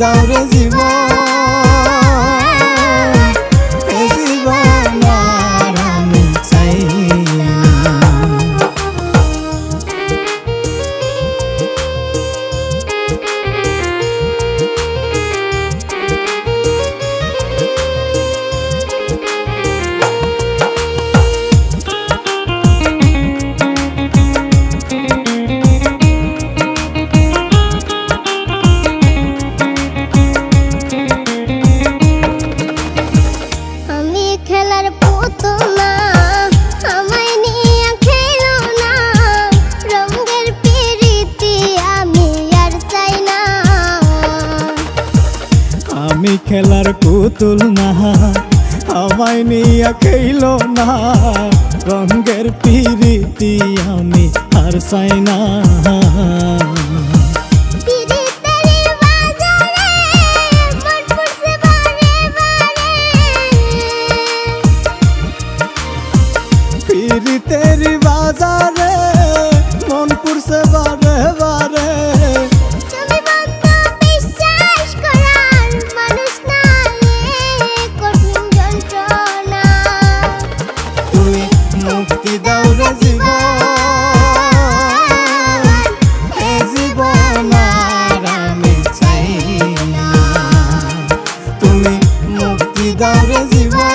দাও রে জীবন, এ জীবন আর আমি চাই না। আমি খেলার পুতুল না, আমায় নিয়ে খেলো না, রঙের পিরিতি আমি আর চাই না। পিরিতের বাজারে মন পুরছে বারে বারে, মুক্তি দাও রে জীবন, এ জীবন আর আমি চাই না। তুমি মুক্তি দাও রে জীবন,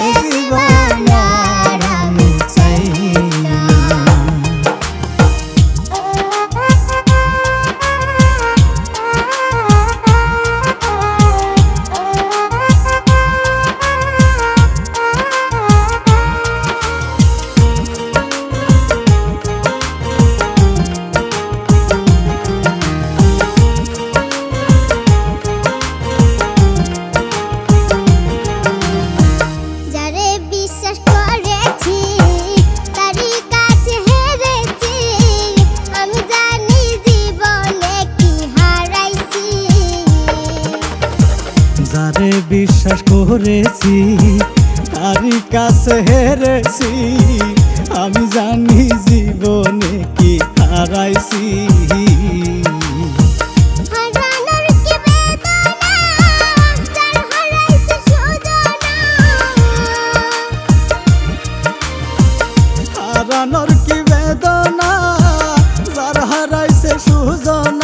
এ জীবন আর আমি চাই না। যারে বিশ্বাস করেছি তারই কাছে হেরেছি, আমি জানি জীবনে কি হারাইছি। হারানোর কি বেদনা, যার হারাইছে সুজনা।